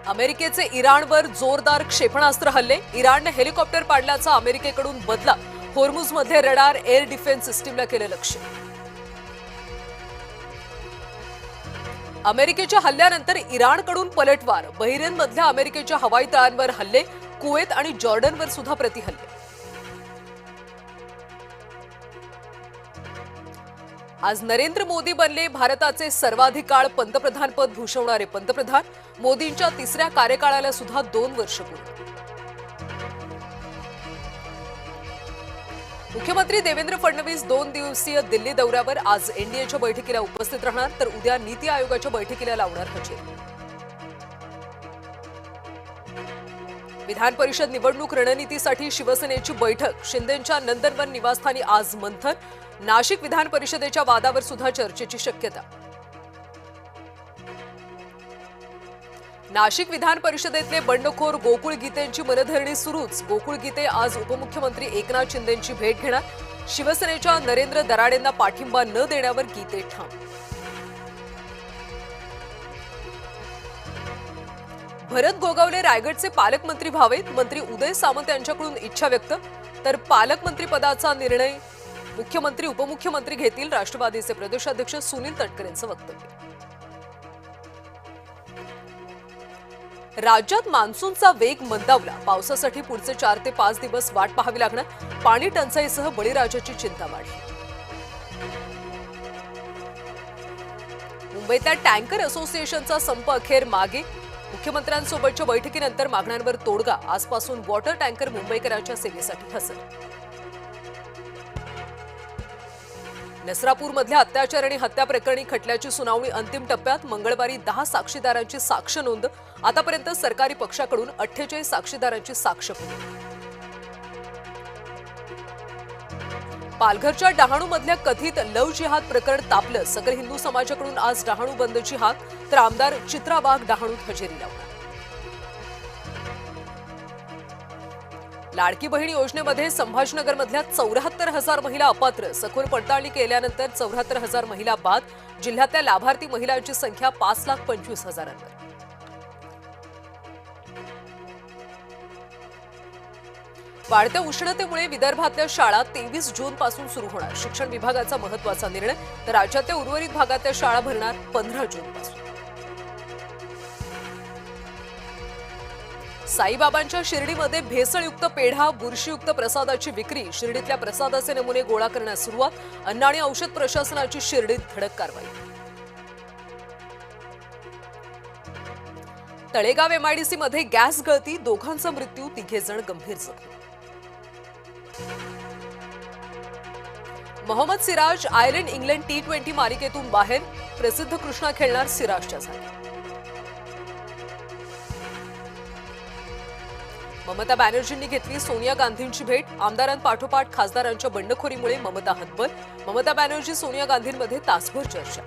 अमेरिकेचे इराणवर जोरदार क्षेपणास्त्र हल्ले, इराणने हेलिकॉप्टर पाडल्याचा अमेरिकेकडून बदला, होर्मुझमध्ये रडार एअर डिफेन्स सिस्टीमला केले लक्ष्य. अमेरिकेच्या हल्ल्यानंतर इराणकडून पलटवार, बहरीनमधल्या अमेरिकेच्या हवाई तळांवर हल्ले, कुवेत आणि जॉर्डनवर सुद्धा प्रतिहल्ले. आज नरेंद्र मोदी बनले भारताचे सर्वाधिक काळ पंतप्रधानपद भूषवणारे पंतप्रधान. मोदींच्या तिसऱ्या कार्यकाळाला सुद्धा 2 वर्ष पूर्ण. मुख्यमंत्री देवेंद्र फडणवीस 2 दिवसीय दिल्ली दौऱ्यावर. आज एनडीएच्या बैठकीला उपस्थित राहणार, तर उद्या नीती आयोगाच्या बैठकीला लावणार हजेरी. विधान परिषद निवडणूक रणनीतीसाठी शिवसेनेची बैठक. शिंदेंच्या नंदनवन निवासस्थानी आज मंथन. नाशिक विधान परिषदेच्या वादावर सुद्धा चर्चेची शक्यता. नाशिक विधान परिषदेतले बंडखोर गोकुळ गीतेंची मनधरणी सुरूच. गोकुळ गीते आज उपमुख्यमंत्री एकनाथ शिंदेंची भेट घेणार. शिवसेनेच्या नरेंद्र दराडेंना पाठिंबा न देण्यावर गीते ठाम. भरत गोगावले रायगडचे पालकमंत्री व्हावेत. मंत्री उदय सामंत यांच्याकडून इच्छा व्यक्त. तर पालकमंत्री पदाचा निर्णय मुख्यमंत्री उपमुख्यमंत्री घेतील. राष्ट्रवादीचे प्रदेशाध्यक्ष सुनील तटकरे यांचं वक्तव्य. राज्यात मान्सूनचा वेग मंदावला. पावसासाठी पुढचे 4 ते 5 दिवस वाट पाहावी लागणार. पाणी टंचाईसह बळीराजाची चिंता वाढली. मुंबईतल्या टँकर असोसिएशनचा संप अखेर मागे. मुख्यमंत्र्यांसोबतच्या बैठकीनंतर मागण्यांवर तोडगा. आजपासून वॉटर टँकर मुंबईकरांच्या सेवेसाठी हजर. नसरापूरमधल्या अत्याचार आणि हत्या प्रकरणी खटल्याची सुनावणी अंतिम टप्प्यात. मंगळवारी 10 साक्षीदारांची साक्ष नोंद. आतापर्यंत सरकारी पक्षाकडून 48 साक्षीदारांची साक्ष पुढे. पालघरच्या डहाणूमधल्या कथित लव्ह जिहाद प्रकरण तापलं. सकल हिंदू समाजाकडून आज डहाणू बंदची हाक, तर आमदार चित्रा वाघ डहाणूत हजेरी लावणार. लाडकी बहीण योजनेमध्ये संभाजीनगरमधल्या 74,000 महिला अपात्र. सखोल पडताळणी केल्यानंतर 74,000 महिला बाद. जिल्ह्यातल्या लाभार्थी महिलांची संख्या 5,25,000. वाढत्या उष्णतेमुळे विदर्भातल्या शाळा 23 जून पासून सुरू होणार. शिक्षण विभागाचा महत्त्वाचा निर्णय. तर राज्यातल्या उर्वरित भागातल्या शाळा भरणार 15 जून पासून. साईबाबांच्या शिर्डीमध्ये भेसळयुक्त पेढा, बुरशीयुक्त प्रसादाची विक्री. शिर्डीतल्या प्रसादाचे नमुने गोळा करण्यास सुरुवात. अन्न आणि औषध प्रशासनाची शिर्डीत धडक कारवाई. तळेगाव एमआयडीसी मध्ये गॅस गळती. दोघांचा मृत्यू, 3 जण गंभीर जखमी. Mohammed Siraj Ireland England T20 मालिकेतून बाहेर. प्रसिद्ध कृष्णा खेळणार सिराजच्या जागी. ममता बॅनर्जींनी घेतली सोनिया गांधींची भेट. आमदारांपाठोपाठ खासदारांच्या बंडखोरीमुळे ममता हतबल. ममता बॅनर्जी सोनिया गांधींमध्ये तासभर चर्चा.